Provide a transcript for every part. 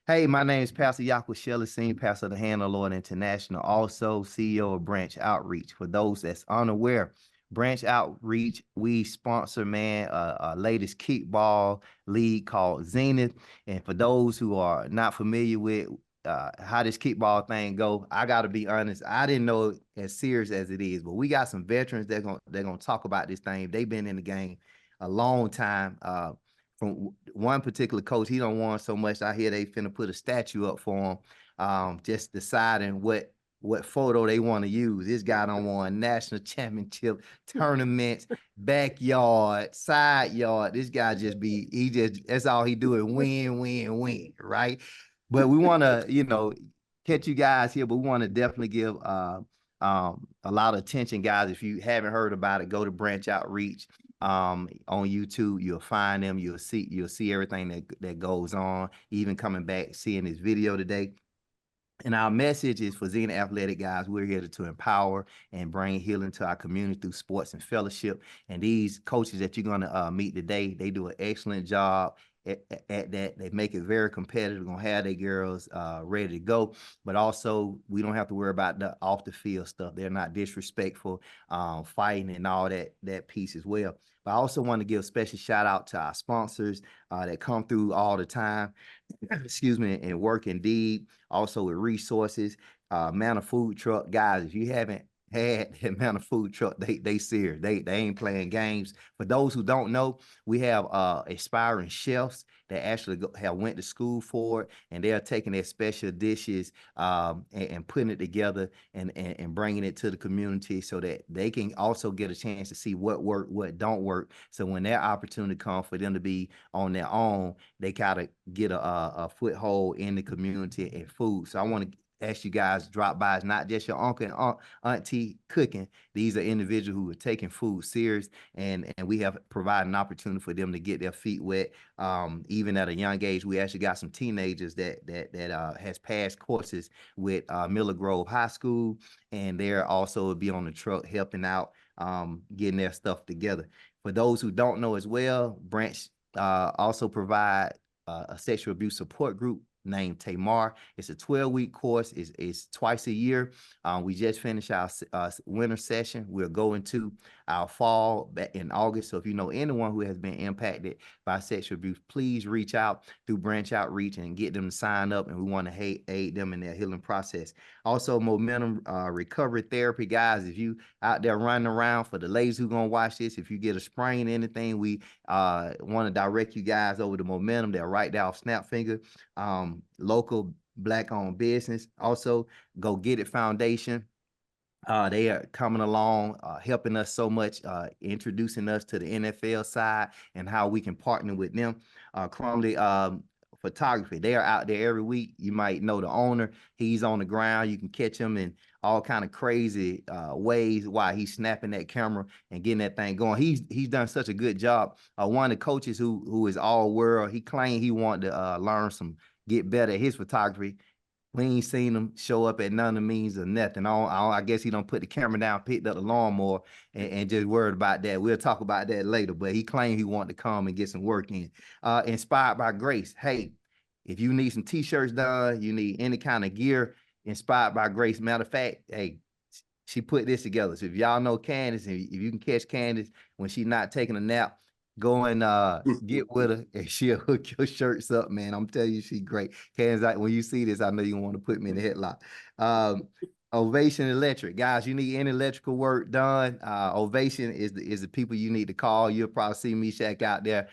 Hey, my name is Pastor Shelley, Senior Pastor of the Hand of the Lord International, also CEO of Branch Outreach. For those that's unaware, Branch Outreach, we sponsor, man, a latest kickball league called Zenith. And for those who are not familiar with how this kickball thing go, I got to be honest, I didn't know it as serious as it is, but we got some veterans that they're gonna talk about this thing. They've been in the game a long time. From one particular coach, he don't want so much. I hear they finna put a statue up for him. Just deciding what photo they want to use. This guy don't want national championship tournaments, backyard, side yard. This guy he just that's all he do is win, win, win, right? But we want to, catch you guys here, but we want to definitely give a lot of attention, guys. If you haven't heard about it, go to Branch Outreach on YouTube. You'll find them. You'll see everything that goes on. Even coming back, seeing this video today. And our message is for Zenith Athletic, guys. We're here to empower and bring healing to our community through sports and fellowship. And these coaches that you're going to meet today, they do an excellent job at that. They make it very competitive. We're going to have their girls ready to go. But also, we don't have to worry about the off the field stuff. They're not disrespectful, fighting and all that piece as well. But I also want to give a special shout out to our sponsors that come through all the time, excuse me, and work indeed. Also with resources, Mann food truck. Guys, if you haven't had the Mann food truck, they serious. They ain't playing games. For those who don't know, we have aspiring chefs that actually have went to school for it, and they're taking their special dishes and putting it together and bringing it to the community so that they can also get a chance to see what work, what don't work. So when their opportunity comes for them to be on their own, they gotta get a foothold in the community and food. So I want to ask you guys to drop by. It's not just your uncle and auntie cooking. These are individuals who are taking food serious, and we have provided an opportunity for them to get their feet wet. Even at a young age, we actually got some teenagers that has passed courses with Miller Grove High School, and they're also be on the truck helping out, getting their stuff together. For those who don't know as well, Branch also provide a sexual abuse support group named Tamar. It's a 12-week course. It's twice a year. We just finished our winter session. We'll go into our fall back in August. So if you know anyone who has been impacted by sexual abuse, please reach out through Branch Outreach and get them to sign up. And we want to aid them in their healing process. Also, momentum recovery therapy, guys. If you out there running around, for the ladies who gonna watch this, if you get a sprain, anything, we want to direct you guys over to Momentum. They're right there off Snapfinger. Local Black-owned business. Also, Go Get It Foundation. They are coming along, helping us so much, introducing us to the NFL side and how we can partner with them. Crumley Photography, they are out there every week. You might know the owner. He's on the ground. You can catch him in all kind of crazy ways while he's snapping that camera and getting that thing going. He's done such a good job. One of the coaches who is all world, he claimed he wanted to get better at his photography. We ain't seen him show up at none of the means or nothing. I guess he don't put the camera down, picked up the lawnmower, and just worried about that. We'll talk about that later. But he claimed he wanted to come and get some work in. Inspired by Grace. Hey, if you need some t-shirts done, you need any kind of gear, Inspired by Grace. Matter of fact, hey, she put this together. So if y'all know Candace, if you can catch Candace when she's not taking a nap, go and get with her and she'll hook your shirts up, man. I'm telling you, she's great. Candace, when you see this, I know you want to put me in the headlock. Ovation Electric, guys. You need any electrical work done? Ovation is the people you need to call. You'll probably see Meshach out there.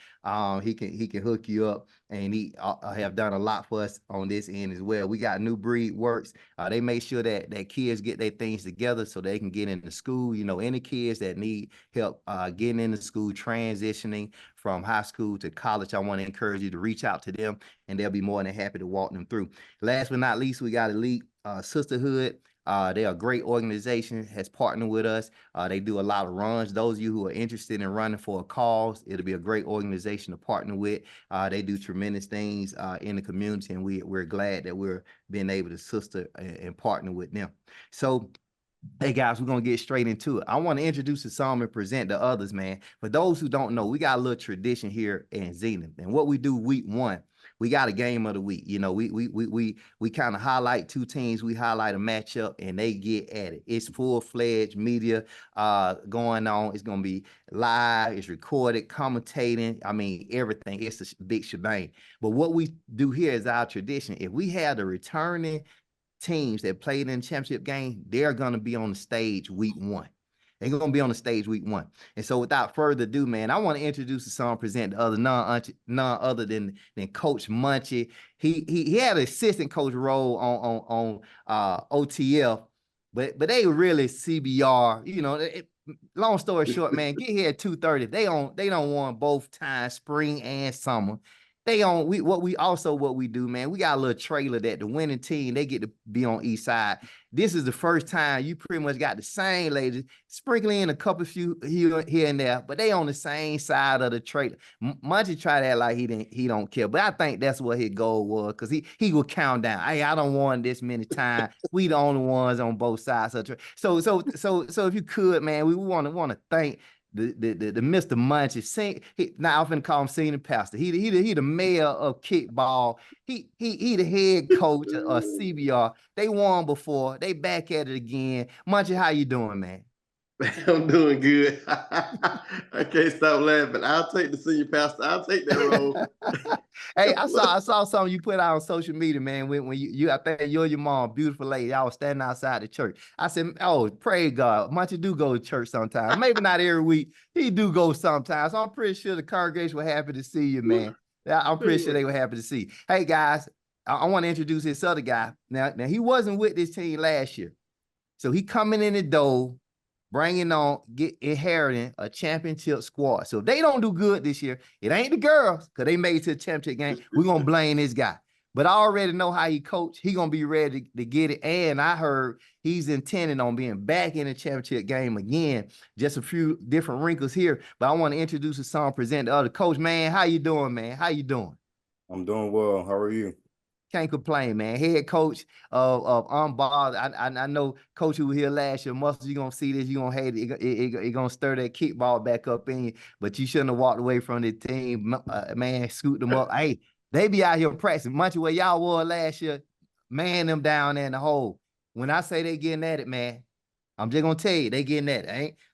He can hook you up, and he have done a lot for us on this end as well. We got New Breed Works. They make sure that kids get their things together so they can get into school. You know, any kids that need help getting into school, transitioning from high school to college, I want to encourage you to reach out to them, and they'll be more than happy to walk them through. Last but not least, we got Elite Sisterhood. They are a great organization, has partnered with us. They do a lot of runs. Those of you who are interested in running for a cause, it'll be a great organization to partner with. They do tremendous things in the community, and we're glad that we're being able to sister and partner with them. So, hey guys, we're gonna get straight into it. I want to introduce some and present the others, man. For those who don't know, we got a little tradition here in Zenith, and what we do week one, we got a game of the week. You know, we kind of highlight two teams, we highlight a matchup, and they get at it. It's full-fledged media going on. It's gonna be live, it's recorded, commentating. I mean, everything. It's a big shebang. But what we do here is our tradition. If we have the returning teams that played in the championship game, they're gonna be on the stage week one. They're going to be on the stage week one. And so without further ado, man, I want to introduce the song, present the other none other than Coach Munchie. He had an assistant coach role on OTF, but they really CBR. You know, long story short, man, get here at 2:30. They don't want both times, spring and summer. What we do, man, we got a little trailer that the winning team, they get to be on each side. This is the first time you pretty much got the same ladies, sprinkling in a couple few here and there, but they on the same side of the trailer. Munchie tried to act like he don't care, but I think that's what his goal was, because he would count down. Hey, I don't want this many times. We the only ones on both sides of the trailer. So if you could, man, we want to thank the Mr. Munchie. Now I'm finna call him senior pastor. He the mayor of kickball. He the head coach of CBR. They won before. They back at it again. Munchie, how you doing, man? I'm doing good. I can't stop laughing. I'll take the senior pastor. I'll take that role. Hey, I saw something you put out on social media, man. When you I think you and your mom, beautiful lady, I was standing outside the church. I said, "Oh, praise God, Munchie do go to church sometimes. Maybe not every week. He do go sometimes. So I'm pretty sure the congregation were happy to see you, man. I'm pretty sure they were happy to see you. Hey, guys, I want to introduce this other guy. Now he wasn't with this team last year, so he coming in the door, inheriting a championship squad. So if they don't do good this year, it ain't the girls, because they made it to the championship game. We're going to blame this guy. But I already know how he coach. He going to be ready to get it. And I heard he's intending on being back in the championship game again. Just a few different wrinkles here. But I want to introduce the song, present the other coach. Man, how you doing, man? How you doing? I'm doing well. How are you? Can't complain, man. Head coach of Unbothered. I know Coach who was here last year. Muscle, you're going to see this. You're going to hate it. It going to stir that kickball back up in you. But you shouldn't have walked away from the team. Man, scoot them up. Hey, they be out here practicing. Munchie, where y'all were last year, man, them down there in the hole. When I say they getting at it, man, I'm just going to tell you, they getting at it.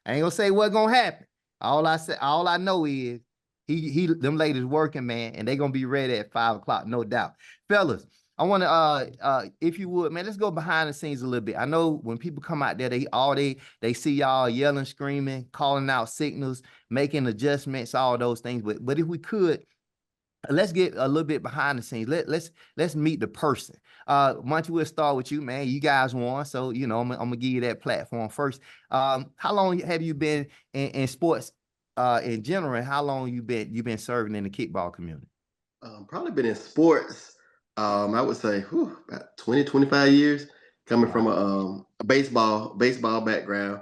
I ain't going to say what's going to happen. All I know is them ladies working, man, and they gonna be ready at 5 o'clock, no doubt. Fellas, I want to if you would, man, let's go behind the scenes a little bit. I know when people come out there, they see y'all yelling, screaming, calling out signals, making adjustments, all those things. But if we could, let's get a little bit behind the scenes. Let's meet the person. Munchie, we'll start with you, man. You guys won, so you know I'm gonna give you that platform first. How long have you been in sports? In general, and how long you been serving in the kickball community? Probably been in sports. I would say about 20, 25 years. Coming from a baseball background,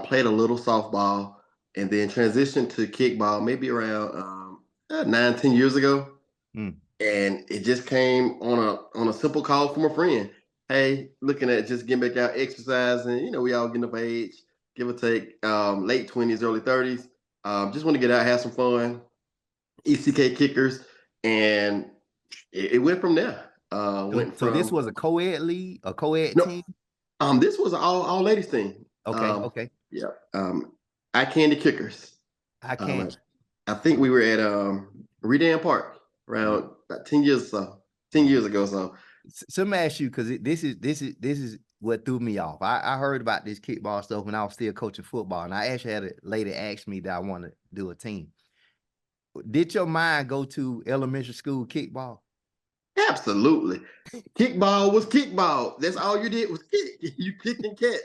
played a little softball, and then transitioned to kickball maybe around 9, 10 years ago. And it just came on a simple call from a friend. Hey, looking at just getting back out exercising. You know, we all getting of age, give or take, late 20s, early 30s. Just want to get out, have some fun, ECK kickers, and it went from there. So this was a co-ed league, a co-ed team? This was an all ladies team. Okay, okay. Yeah. Eye Candy Kickers. I can't. I think we were at Redan Park around about 10 years ago. So let me ask you, because this is what threw me off. I heard about this kickball stuff when I was still coaching football, and I actually had a lady ask me that I want to do a team. Did your mind go to elementary school kickball? Absolutely. Kickball was kickball. That's all you did was kick. You kick and catch.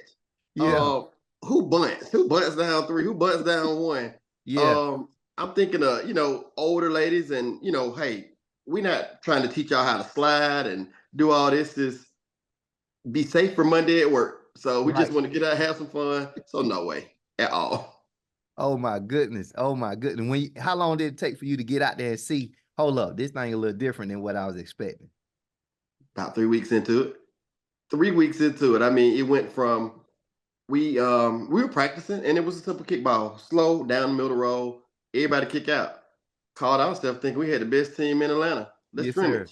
Yeah. Who bunts? Who bunts down 3? Who bunts down 1? Yeah. I'm thinking of, older ladies, and, hey, we're not trying to teach y'all how to slide and do all this. Is be safe for Monday at work. So we just want to get out, have some fun. So no way at all. Oh my goodness. Oh my goodness. How long did it take for you to get out there and see, hold up, this thing a little different than what I was expecting? About 3 weeks into it. 3 weeks into it. I mean, it went from we were practicing, and it was a simple kickball, slow down the middle of the road, everybody kick out. Called our stuff thinking we had the best team in Atlanta. let's Yes, sir.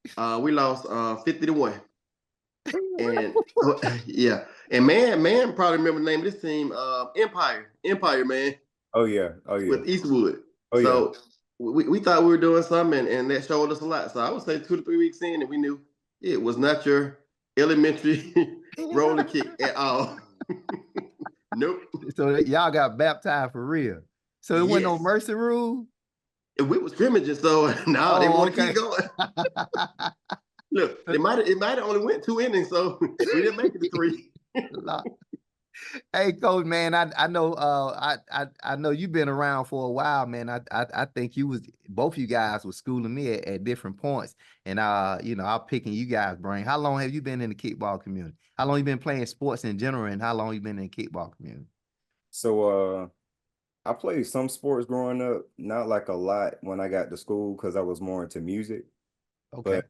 scrimmage. We lost 50-1. And yeah, and man probably remember the name of this team, Empire, man, Oh yeah. Oh yeah. with Eastwood. Oh yeah. So we thought we were doing something, and that showed us a lot. So I would say 2 to 3 weeks in, and we knew it was not your elementary roller kick at all. Nope. So y'all got baptized for real. So it wasn't no Yes. mercy rule. And we was scrimmaging, so no, they Oh, want to okay. keep going. Look, it might have only went 2 innings, so we didn't make it to 3. Hey, coach, man, I know I know you've been around for a while, man. I think both you guys were schooling me at different points, and I'm picking you guys' brain. How long have you been in the kickball community? How long you been playing sports in general, and how long you been in the kickball community? So I played some sports growing up, not like a lot when I got to school because I was more into music. Okay. But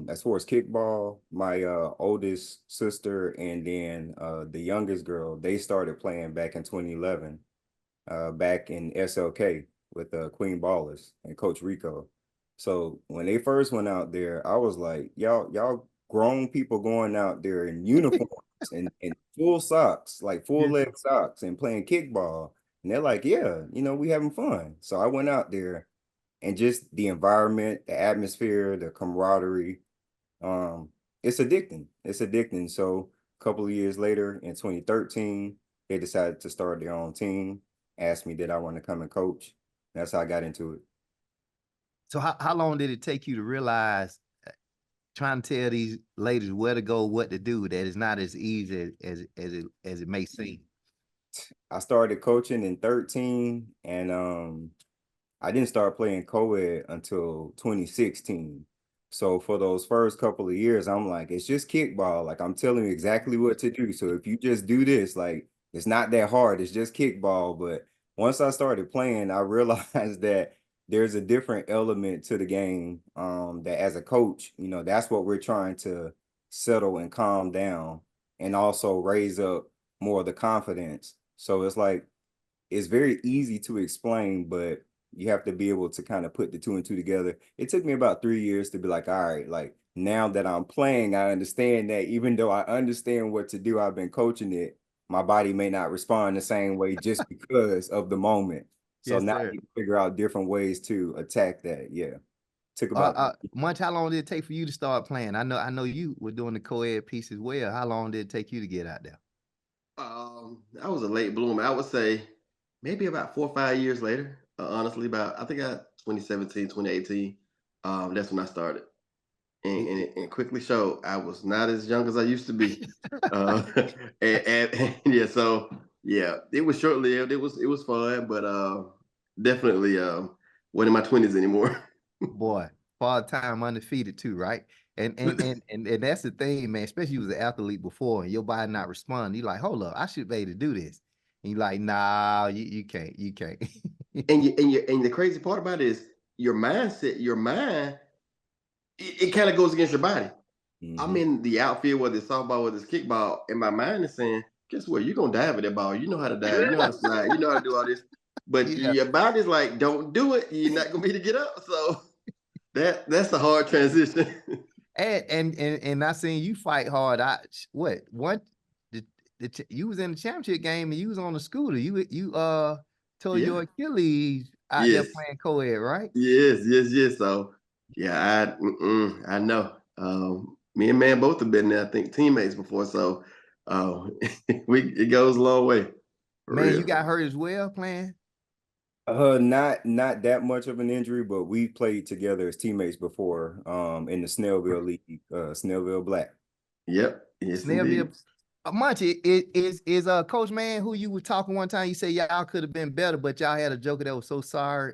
as far as kickball, my oldest sister and then the youngest girl, they started playing back in 2011, back in SLK with Queen Ballers and Coach Rico. So when they first went out there, I was like, y'all grown people going out there in uniforms and full socks, like full leg socks, and playing kickball. And they're like, yeah, we having fun. So I went out there, and just the environment, the atmosphere, the camaraderie, it's addicting. It's addicting. So a couple of years later, in 2013, they decided to start their own team, asked me did I want to come and coach. That's how I got into it. So how long did it take you to realize, trying to tell these ladies where to go, what to do, that it's not as easy as it may seem? I started coaching in 13, and I didn't start playing co-ed until 2016. So for those first couple of years, I'm like, it's just kickball. Like, I'm telling you exactly what to do. So if you just do this, like, it's not that hard. It's just kickball. But once I started playing, I realized that there's a different element to the game, that as a coach, that's what we're trying to settle and calm down, and also raise up more of the confidence. So it's very easy to explain, but you have to be able to kind of put the 2 and 2 together. It took me about 3 years to be like, all right, like, now that I'm playing, I understand that even though I understand what to do, I've been coaching it, my body may not respond the same way just because of the moment. So Yes, now sir. you figure out different ways to attack that. Yeah. Took about Munch, how long did it take for you to start playing? I know you were doing the co-ed piece as well. How long did it take you to get out there? I was a late bloomer. I would say maybe about 4 or 5 years later. Honestly, I think 2017, 2018. That's when I started, and quickly showed I was not as young as I used to be. uh, and yeah, so yeah, it was short lived. It was fun, but definitely wasn't in my 20s anymore. Boy, part-time undefeated too, right? And that's the thing, man. Especially you was an athlete before, and your body not responding. You like, hold up, I should be able to do this. And you like, nah, you can't, you can't. And the crazy part about it is your mindset, your mind, it kind of goes against your body. I'm in the outfield, whether it's softball, whether it's kickball, and my mind is saying, guess what? You're gonna dive at that ball. You know how to dive, you know how to slide, you know how to do all this. But Yeah. your body's like, don't do it. You're not gonna be able to get up. So that's a hard transition. And I seen you fight hard. You was in the championship game and you was on the scooter. You tore your Achilles out there Yes. playing co-ed, right? Yes. So yeah, I know. Me and Man both have been there, I think, teammates before. So it goes a long way. For Man, you real. got hurt as well playing. not that much of an injury, but we played together as teammates before, in the Snellville League, Snellville Black. Yep. Yes, indeed. Snellville. Munchie, is Coach Mann who you were talking one time? You say y'all could have been better, but y'all had a joker that was so sorry.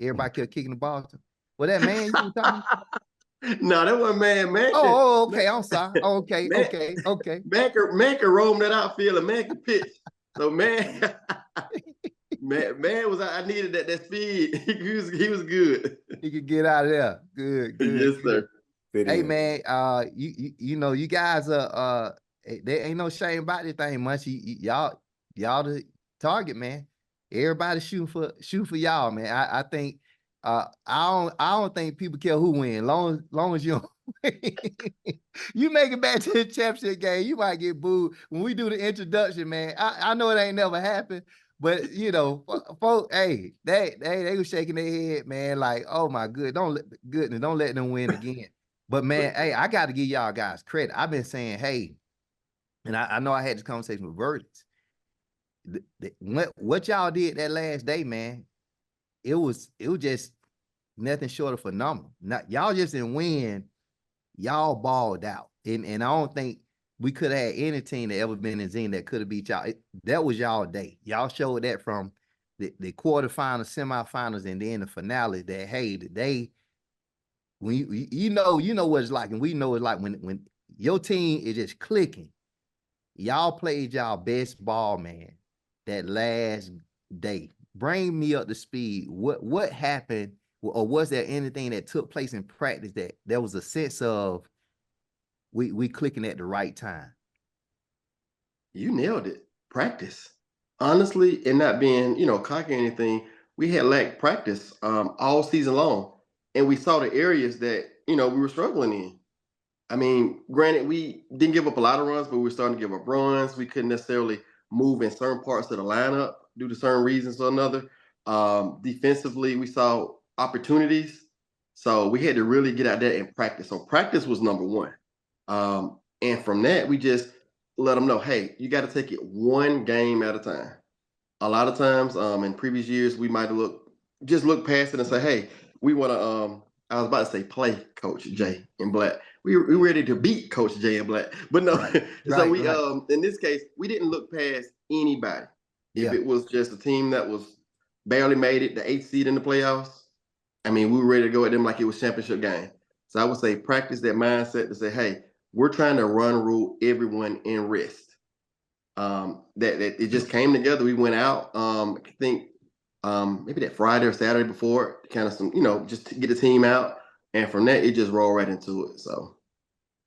Everybody kept kicking the ball. Well, that man you were talking. No, that wasn't Man. Oh, okay. I'm sorry. Okay. Man can roam that outfield and man can pitch. So man, man was I needed that speed. He was good. He could get out of there. Good. Yes, sir. Hey man, you guys are there ain't no shame about this thing much. Y'all the target, man. Everybody shoot for y'all, man. I think I don't think people care who win, long as you don't win. You make it back to the championship game, you might get booed. When we do the introduction, man, I know it ain't never happened, but you know, folks, hey, they were shaking their head, man, like, oh my goodness, don't let them win again. But man, hey, I got to give y'all guys credit. I've been saying, hey, and I know I had this conversation with Verdicts. What y'all did that last day, man, it was just nothing short of phenomenal. Not y'all just didn't win, y'all balled out. And I don't think we could have had any team that ever been in Zenith that could have beat y'all. That was y'all day. Y'all showed that from the quarterfinals, semifinals, and then the finale that, hey, today, when you know what it's like, and we know it's like when your team is just clicking. Y'all played y'all best ball, man, that last day. Bring me up to speed. What happened, or was there anything that took place in practice that there was a sense of we clicking at the right time? You nailed it. Practice. Honestly, and not being, cocky or anything, we had lacked practice all season long. And we saw the areas that, we were struggling in. I mean, granted, we didn't give up a lot of runs, but we were starting to give up runs. We couldn't necessarily move in certain parts of the lineup due to certain reasons or another. Defensively, we saw opportunities. So we had to really get out there and practice. So practice was number one. And from that, we just let them know, hey, you got to take it one game at a time. A lot of times, in previous years, we might look past it and say, hey, we want to. I was about to say play Coach J in black. We ready to beat Coach J in black, but no. Right. So we Right. in this case, we didn't look past anybody. If Yeah. it was just a team that was barely made it, the 8th seed in the playoffs, I mean, we were ready to go at them like it was championship game. So I would say practice that mindset to say, hey, we're trying to run rule everyone in rest. That it just came together. We went out. I think maybe that Friday or Saturday before, kind of some, just to get the team out, and from that it just rolled right into it. So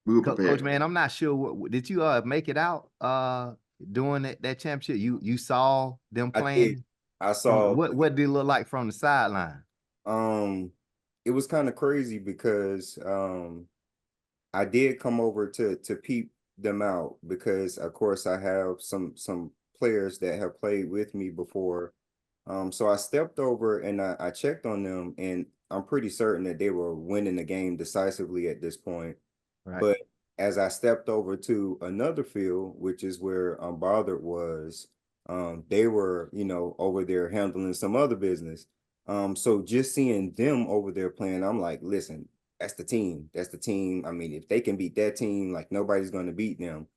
we were prepared. Coach, man, I'm not sure. Did you make it out during that championship? You saw them playing? I saw. What did it look like from the sideline? It was kind of crazy because I did come over to peep them out because, of course, I have some players that have played with me before. So I stepped over and I checked on them, and I'm pretty certain that they were winning the game decisively at this point. Right. But as I stepped over to another field, which is where Unbothered was, they were, over there handling some other business. So just seeing them over there playing, I'm like, listen, that's the team. That's the team. I mean, if they can beat that team, like nobody's going to beat them.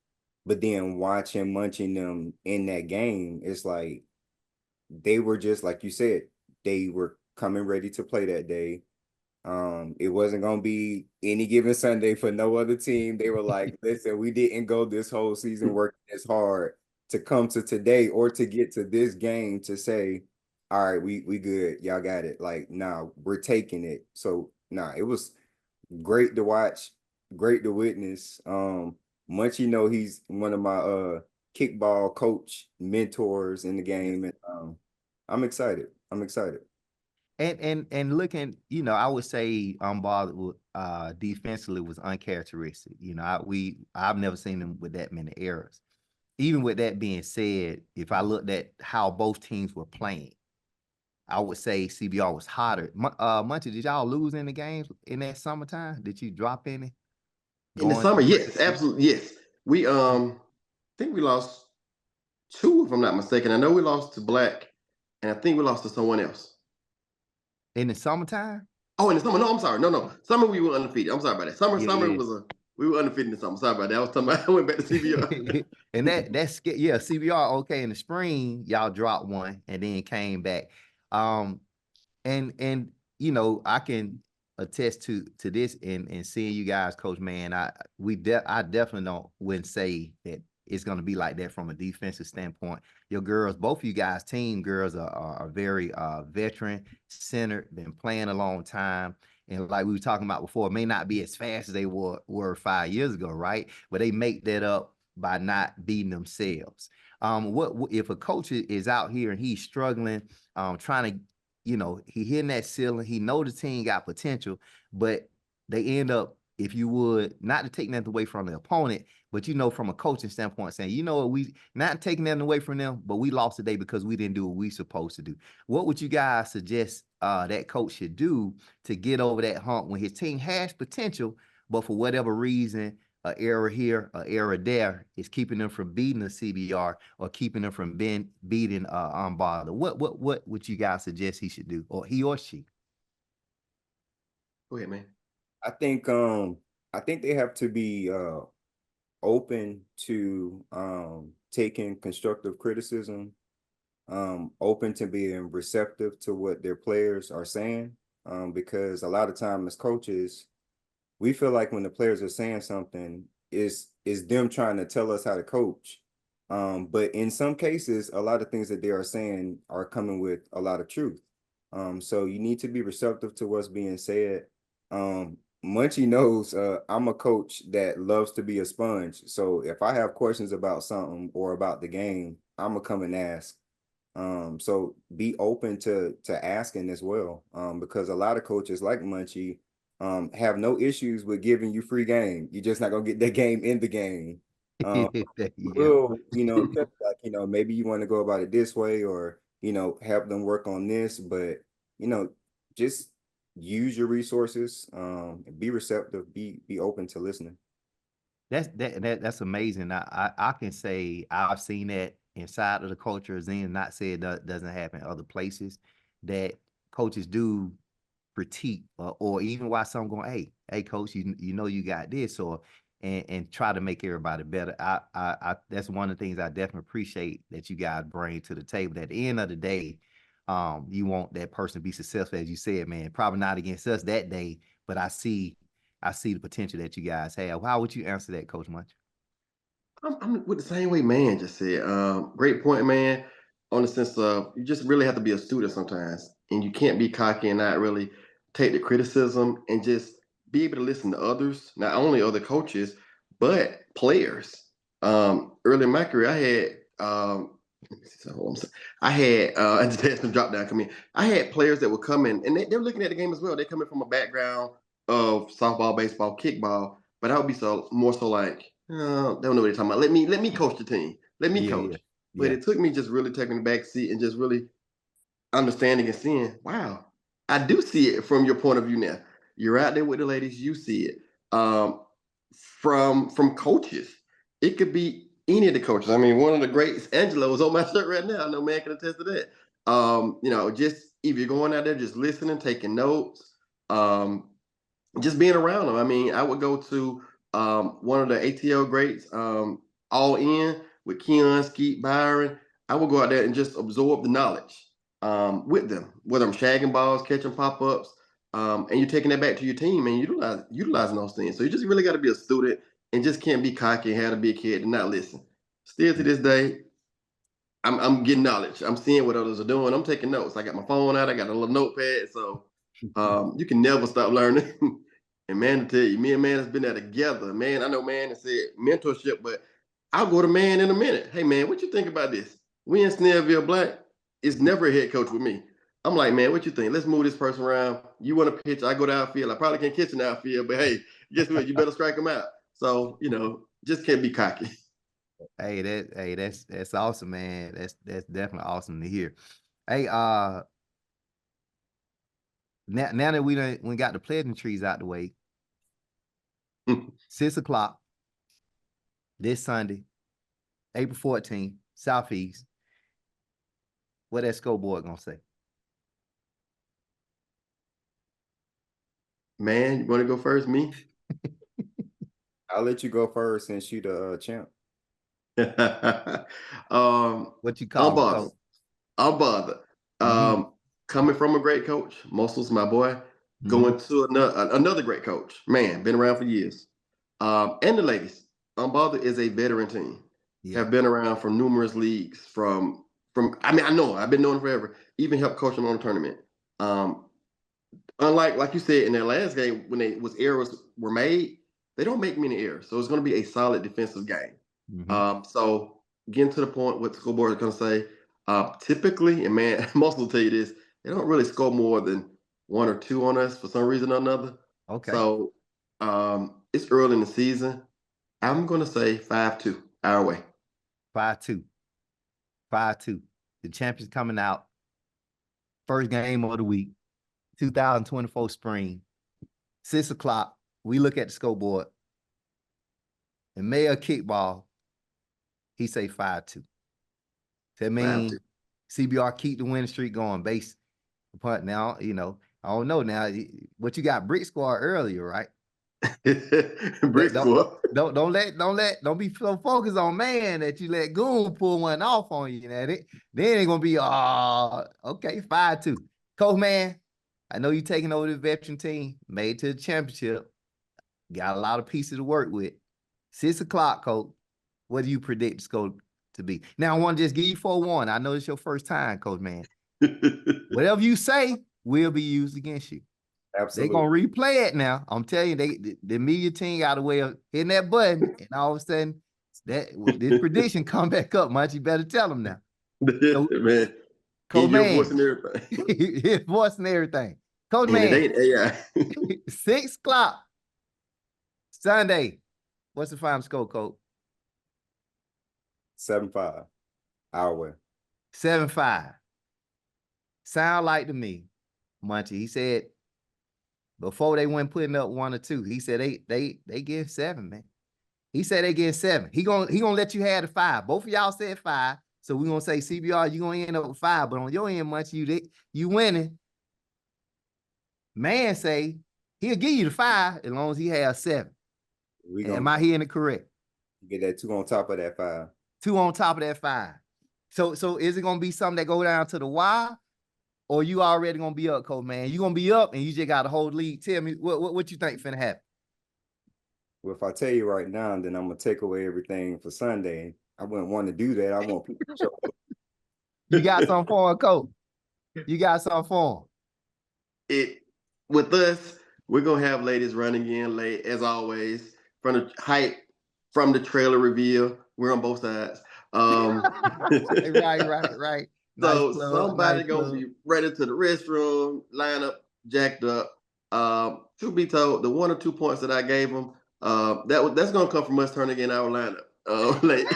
But then watching Munching them in that game, it's like they were just like you said, they were coming ready to play that day. It wasn't gonna be any given Sunday for no other team. They were like, listen, we didn't go this whole season working as hard to come to today or to get to this game to say, all right, we good, y'all got it. Like, nah, we're taking it. So it was great to watch, great to witness. Munchie, he's one of my kickball coach mentors in the game, and I'm excited. And looking, I would say Unbothered defensively was uncharacteristic. I've never seen them with that many errors. Even with that being said, if I looked at how both teams were playing, I would say CBR was hotter. Munchie, did y'all lose any games in that summertime? Did you drop any? In the summer, yes, absolutely, yes. We think we lost 2, if I'm not mistaken. I know we lost to Black, and I think we lost to someone else. In the summertime? Oh, in the summer? No, I'm sorry. No. Summer we were undefeated. I'm sorry about that. Summer Yeah. was we were undefeated in the summer. Sorry about that. I was talking about I went back to CBR. And that's CBR. Okay, in the spring y'all dropped one and then came back. And I can attest to this and seeing you guys, Coach, man. I definitely wouldn't say that it's going to be like that from a defensive standpoint. Your girls, both of you guys, team girls are very veteran centered, been playing a long time. And like we were talking about before, it may not be as fast as they were 5 years ago, right? But they make that up by not beating themselves. What if a coach is out here and he's struggling, trying to you know, he hitting that ceiling. He know the team got potential, but they end up, if you would, not to take nothing away from the opponent, but you know, from a coaching standpoint, saying, you know what, we not taking nothing away from them, but we lost today because we didn't do what we supposed to do. What would you guys suggest that coach should do to get over that hump when his team has potential, but for whatever reason, an error here, an error there is keeping them from beating the CBR or keeping them from beating Unbothered? What would you guys suggest he should do, or he or she? Go ahead, man. I think they have to be open to taking constructive criticism, open to being receptive to what their players are saying, because a lot of time as coaches, we feel like when the players are saying something, is them trying to tell us how to coach. But in some cases, a lot of things that they are saying are coming with a lot of truth. So you need to be receptive to what's being said. Munchie knows I'm a coach that loves to be a sponge. So if I have questions about something or about the game, I'm gonna come and ask. So be open to asking as well, because a lot of coaches like Munchie have no issues with giving you free game. You're just not gonna get that game in the game. Yeah. Will, like, maybe you want to go about it this way, or help them work on this, but just use your resources, be receptive, be open to listening. That's amazing. I can say I've seen that inside of the culture. Zen, not say it doesn't happen other places, that coaches do critique or even why some going, hey coach, you know you got this, or and try to make everybody better. I that's one of the things I definitely appreciate that you guys bring to the table. At the end of the day, you want that person to be successful, as you said, man. Probably not against us that day, but I see the potential that you guys have. How would you answer that, Coach Munch? I'm with the same way man just said. Great point, man. On the sense of you just really have to be a student sometimes, and you can't be cocky and not really take the criticism and just be able to listen to others, not only other coaches but players. Early in my career, I had let me see, hold on. I had I just had some drop down come in. I had players that would come in and they're looking at the game as well. They're coming from a background of softball, baseball, kickball, but I would be so more so like, they don't know what they're talking about. Let me coach the team. Let me coach. But Yeah. it took me just really taking the back seat and just really understanding and seeing, wow, I do see it from your point of view now. You're out there with the ladies, you see it. From coaches. It could be any of the coaches. I mean, one of the greats, Angela, was on my shirt right now. I know man can attest to that. Just if you're going out there, just listening, taking notes, just being around them. I mean, I would go to one of the ATL greats, All In with Keon, Skeet, Byron. I would go out there and just absorb the knowledge with them, whether I'm shagging balls, catching pop-ups, and you're taking that back to your team and utilizing those things. So you just really got to be a student and just can't be cocky and have a big head and not listen. Still to this day, I'm getting knowledge. I'm seeing what others are doing. I'm taking notes. I got my phone out. I got a little notepad. So you can never stop learning. And man, to tell you, me and man has been there together. Man, I know man has said mentorship, but I'll go to man in a minute. Hey man, what you think about this? We in Snellville Black is never a head coach with me. I'm like, man, what you think? Let's move this person around. You want to pitch? I go to outfield. I probably can't catch an outfield, but hey, guess what? You better strike them out. So just can't be cocky. That's awesome, man. That's definitely awesome to hear. Hey, now that we got the pleasantries out the way, 6:00 this Sunday, April 14th, Southeast. What that scoreboard gonna say? Man, you want to go first? Me? I'll let you go first since you the champ. What you call it, Coach? Unbothered. Coming from a great coach, Muscles, my boy, going to another great coach. Man, been around for years. And the ladies, Unbothered is a veteran team. Yeah. Have been around from numerous leagues. I know I've been knowing forever. Even helped coach them on a tournament. Unlike, like you said in their last game, when errors were made, they don't make many errors. So it's going to be a solid defensive game. So getting to the point, what the school board is going to say, typically, and man, most will tell you this, they don't really score more than 1 or 2 on us for some reason or another. Okay. So it's early in the season. I'm gonna say 5-2 our way. 5-2. 5-2. The champions coming out. First game of the week, 2024 spring, 6 o'clock. We look at the scoreboard. And Mayor kickball, he say 5-2. That means CBR keep the winning streak going based upon now, you know, I don't know now, but you got Brick Squad earlier, right? Brick Squad. Don't be so focused on Mann that you let Goon pull one off on you. Then ain't gonna be okay, 5-2. Coach Mann, I know you taking over the veteran team, made to the championship, got a lot of pieces to work with. 6 o'clock, Coach. What do you predict the score to be? Now I want to just give you 4-1. I know it's your first time, Coach Mann. Whatever you say will be used against you. Absolutely. They're going to replay it now. I'm telling you, the media team got a way of hitting that button, and all of a sudden, this prediction come back up. Munchie, you better tell them now. So, man, Coach your Mann, voice and everything. his voice and everything. Coach And Mann, it ain't AI. 6 o'clock, Sunday. What's the final score, Coach? 7-5 our way. 7-5. Sound like to me, Munchie. He said before they went putting up 1 or 2, he said they give 7, man. He said they get 7. He gonna let you have the 5. Both of y'all said 5. So we're gonna say CBR, you're gonna end up with 5, but on your end, Munchie, you winning. Man say he'll give you the 5 as long as he has 7. Am I hearing it correct? Get that 2 on top of that 5. 2 on top of that 5. So is it gonna be something that go down to the wire? Or you already gonna be up, Coach Mann? You gonna be up and you just got a whole lead. Tell me what you think finna happen. Well, if I tell you right now, then I'm gonna take away everything for Sunday. I wouldn't want to do that. I want people to show up. You got something for him, Coach? You got something for him? With us, we're gonna have ladies running in late as always. From the hype, from the trailer reveal, we're on both sides. Right. So nice somebody gonna be ready to the restroom, line up, jacked up. Truth be told, the 1 or 2 points that I gave them, that's gonna come from us turning in our lineup. Late.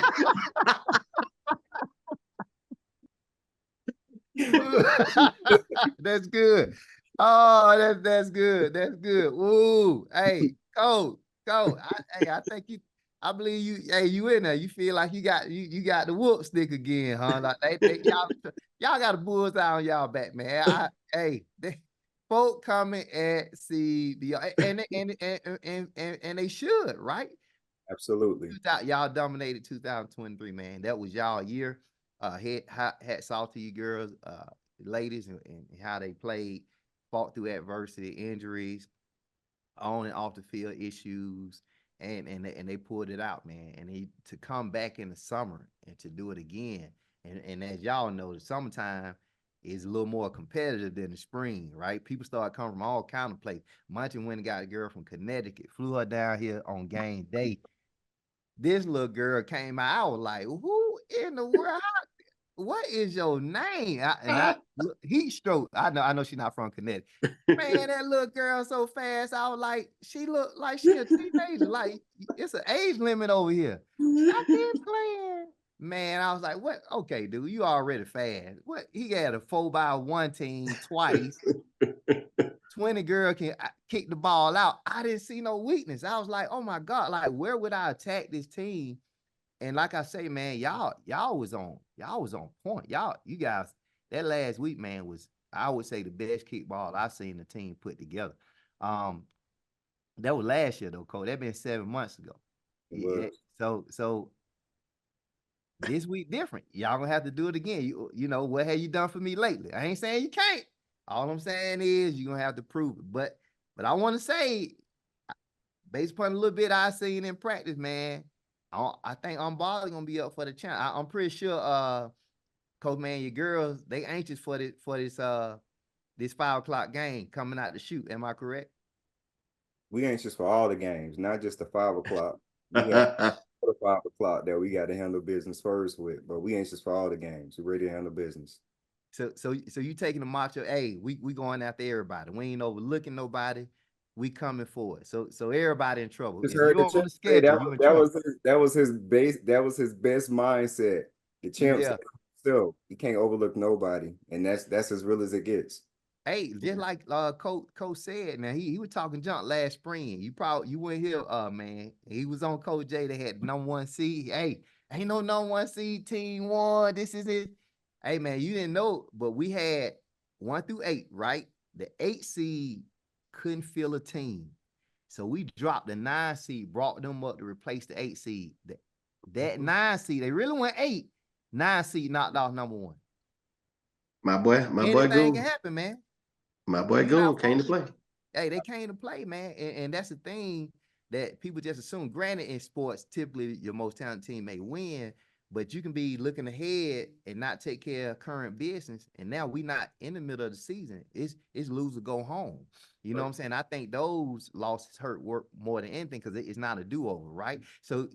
That's good. Oh, that's good. That's good. Ooh, hey, Coach. I think I believe you. Hey, you in there? You feel like you got the whoop stick again, huh? Like y'all got a bullseye on y'all back, man. Folk coming at CBR, and they should, right? Absolutely. Y'all dominated 2023, man. That was y'all year. Hats off to you girls, ladies, and how they played, fought through adversity, injuries, on and off the field issues, and they pulled it out, man. And to come back in the summer and to do it again, and as y'all know, the summertime is a little more competitive than the spring, right? People start coming from all kind of places. Munchie went and got a girl from Connecticut, flew her down here on game day. This little girl came out. I was like, who in the world? What is your name? Heat stroke. I know she's not from Connecticut. Man, that little girl so fast. I was like, she looked like she a teenager. Like, it's an age limit over here. I've been playing. Man, I was like, what? Okay, dude, you already fast. What? He had a 4x1 team twice. 20 girl can kick the ball out. I didn't see no weakness. I was like, oh my God, like, where would I attack this team? And like I say, man, y'all was on point. You guys, that last week, man, was, I would say, the best kickball I've seen the team put together. That was last year though, Cole. That been 7 months ago. Yeah, so this week different. Y'all gonna have to do it again. You know, what have you done for me lately? I ain't saying you can't. All I'm saying is you're gonna have to prove it. But I want to say, based upon a little bit I seen in practice, man, I think Bali gonna be up for the challenge. I'm pretty sure, Coach Man, your girls, they anxious for this 5 o'clock game coming out to shoot. Am I correct? We anxious for all the games, not just the 5 o'clock. We got the 5 o'clock that we got to handle business first with, but we anxious for all the games. We're ready to handle business. So you taking the macho, hey, we going after everybody. We ain't overlooking nobody. We coming for it. So everybody in trouble. Just If heard you the on champ the say schedule, you in that trouble. was his best mindset. The champ Yeah. said still he can't overlook nobody, and that's as real as it gets. Hey, just like Coach said, now he was talking junk last spring. You weren't here, man. He was on Coach J. They had #1 seed. Hey, ain't no #1 seed team one. This is it. Hey man, you didn't know, but we had 1 through 8, right? The 8 seed couldn't fill a team. So we dropped the 9 seed, brought them up to replace the 8 seed. That 9 seed, they really went 8. 9 seed knocked off #1. My boy Anything can Goon. happen, man. My When boy you're not Goon came to focused, play. hey, they came to play, man. And that's the thing that people just assume. Granted, in sports, typically your most talented team may win, but you can be looking ahead and not take care of current business. And now we not in the middle of the season. It's lose or go home. You know what I'm saying? I think those losses hurt work more than anything because it's not a do-over, right? So,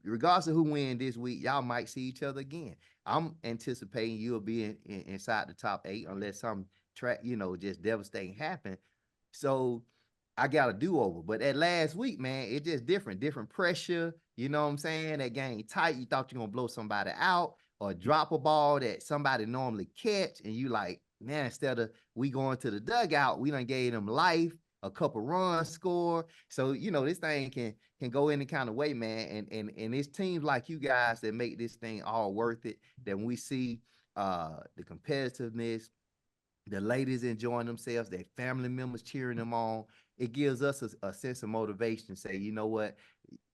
regardless of who win this week, y'all might see each other again. I'm anticipating you'll be inside the top 8 unless some track, just devastating happen. So I got a do-over. But that last week, man, it just different pressure. You know what I'm saying? That game tight. You thought you're gonna blow somebody out or drop a ball that somebody normally catch, and you like, man, instead of we going to the dugout, we done gave them life, a couple runs score. So this thing can go any kind of way, man. And it's teams like you guys that make this thing all worth it. That when we see the competitiveness, the ladies enjoying themselves, their family members cheering them on. It gives us a sense of motivation to say, you know what,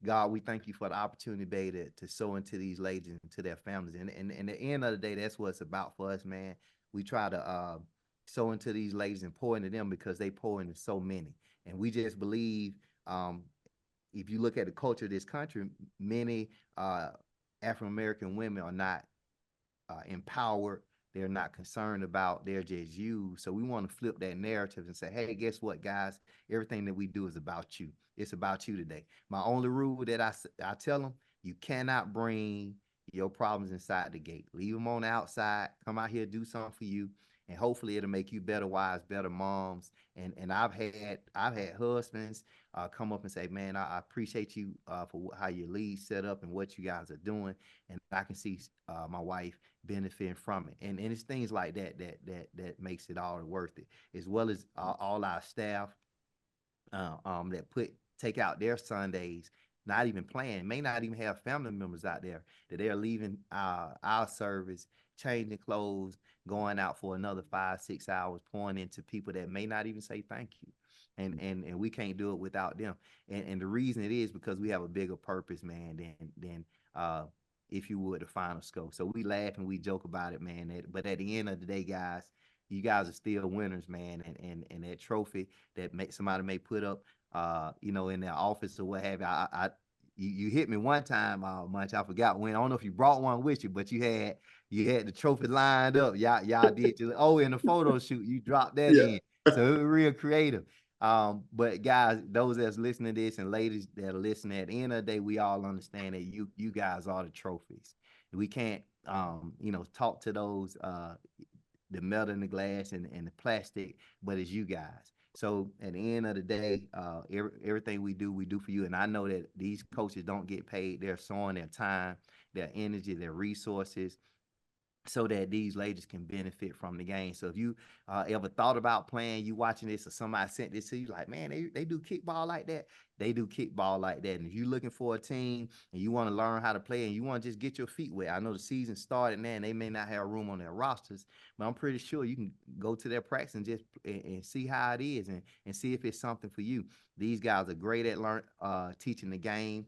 God, we thank you for the opportunity, baby, to sow into these ladies and to their families. And at the end of the day, that's what it's about for us, man. We try to sow into these ladies and pour into them because they pour into so many. And we just believe, if you look at the culture of this country, many African American women are not empowered. They're not concerned about, they're just you. So we want to flip that narrative and say, hey, guess what, guys? Everything that we do is about you. It's about you today. My only rule that I tell them, you cannot bring your problems inside the gate. Leave them on the outside. Come out here, do something for you. And hopefully it'll make you better wives, better moms. And I've had husbands come up and say, man, I appreciate you for how your lead set up and what you guys are doing. And I can see my wife benefiting from it. And it's things like that makes it all worth it, as well as all our staff that take out their Sundays, not even playing, may not even have family members out there, that they're leaving our service, changing clothes, going out for another 5-6 hours, pouring into people that may not even say thank you. And we can't do it without them. And the reason it is because we have a bigger purpose, man, than if you would, the final scope. So we laugh and we joke about it, man. But at the end of the day, guys, you guys are still winners, man. And that trophy that somebody may put up, in their office or what have you. You hit me one time, Munch. I forgot when. I don't know if you brought one with you, but you had the trophy lined up. Y'all did. In the photo shoot, you dropped that Yeah. in. So it was real creative. But guys, those that's listening to this and ladies that are listening, at the end of the day, we all understand that you guys are the trophies. We can't talk to those the metal and the glass and the plastic, but it's you guys. So at the end of the day, everything we do for you. And I know that these coaches don't get paid. They're sowing their time, their energy, their resources, so that these ladies can benefit from the game. So if you ever thought about playing, you watching this or somebody sent this to you, like, man, they do kickball like that. They do kickball like that. And if you're looking for a team and you want to learn how to play and you want to just get your feet wet, I know the season started now and they may not have room on their rosters, but I'm pretty sure you can go to their practice and just and see how it is and see if it's something for you. These guys are great at teaching the game,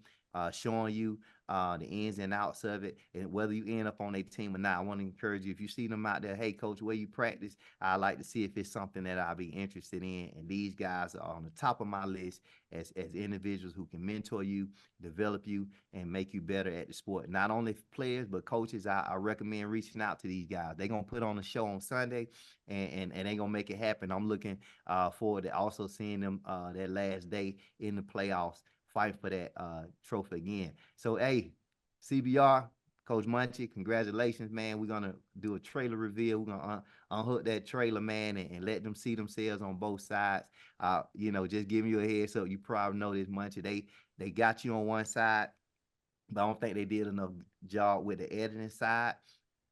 showing you the ins and outs of it, and whether you end up on a team or not. I want to encourage you, if you see them out there, hey, coach, where you practice, I like to see if it's something that I'll be interested in. And these guys are on the top of my list as individuals who can mentor you, develop you, and make you better at the sport. Not only players, but coaches. I recommend reaching out to these guys. They're going to put on a show on Sunday, and they're going to make it happen. I'm looking forward to also seeing them that last day in the playoffs, fight for that trophy again. So, hey, CBR, Coach Munchie, congratulations, man. We're gonna do a trailer reveal. We're gonna unhook that trailer, man, and let them see themselves on both sides. Just giving you a heads up. You probably know this, Munchie. They got you on one side, but I don't think they did enough job with the editing side.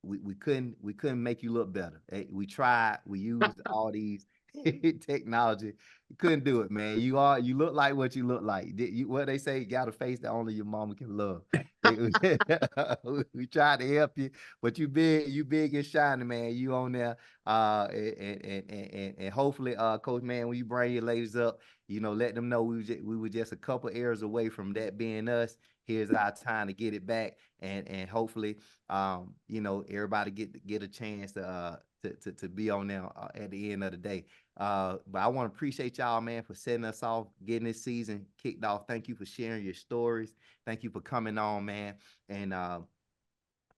We couldn't make you look better. We tried. We used all these technology. You couldn't do it, man. You look like what you look like. What they say, you got a face that only your mama can love. We tried to help you, but you big and shiny, man. You on there, and hopefully, Coach, man, when you bring your ladies up, let them know we were just a couple errors away from that being us. Here's our time to get it back, and hopefully, everybody get a chance to be on there at the end of the day. But I want to appreciate y'all, man, for setting us off, getting this season kicked off. Thank you for sharing your stories. Thank you for coming on, man, and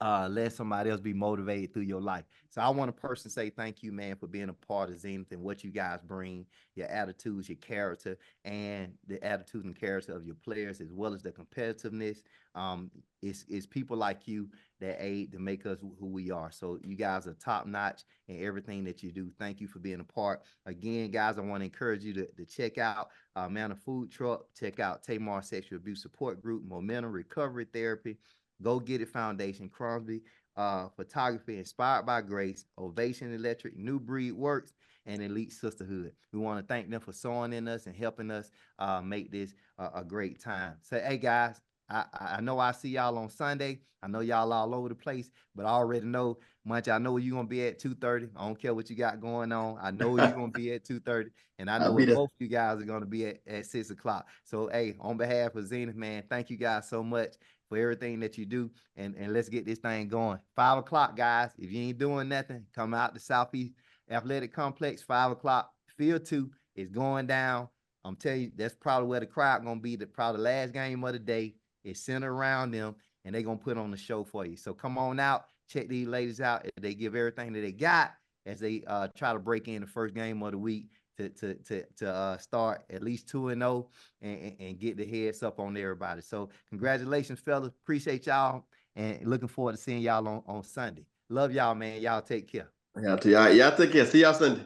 let somebody else be motivated through your life. So I want to personally say thank you, man, for being a part of Zenith and what you guys bring, your attitudes, your character, and the attitude and character of your players, as well as the competitiveness. It's people like you that aid to make us who we are. So you guys are top notch in everything that you do. Thank you for being a part. Again, guys, I want to encourage you to check out Mann Food Truck, check out Tamar Sexual Abuse Support Group, Momentum Recovery Therapy, Go Get It Foundation, Crosby Photography, Inspired by Grace, Ovation Electric, New Breed Works, and Elite Sisterhood. We want to thank them for sewing in us and helping us make this a great time. So, hey, guys, I know I see y'all on Sunday. I know y'all all over the place, but I already know, Munch, I know where you're going to be at 2:30. I don't care what you got going on. I know where you're going to be at 2:30, and I know I'll be where there. both of you guys are going to be at 6 o'clock. So, hey, on behalf of Zenith, man, thank you guys so much for everything that you do, and let's get this thing going. 5 o'clock, guys. If you ain't doing nothing, come out to Southeast Athletic Complex, 5 o'clock. Field 2 is going down. I'm telling you, that's probably where the crowd going to be. Probably the last game of the day. It's centered around them, and they're going to put on the show for you. So come on out. Check these ladies out. They give everything that they got as they try to break in the first game of the week to start at least 2-0 and get the heads up on everybody. So congratulations, fellas. Appreciate y'all, and looking forward to seeing y'all on Sunday. Love y'all, man. Y'all take care. Y'all take care. See y'all Sunday.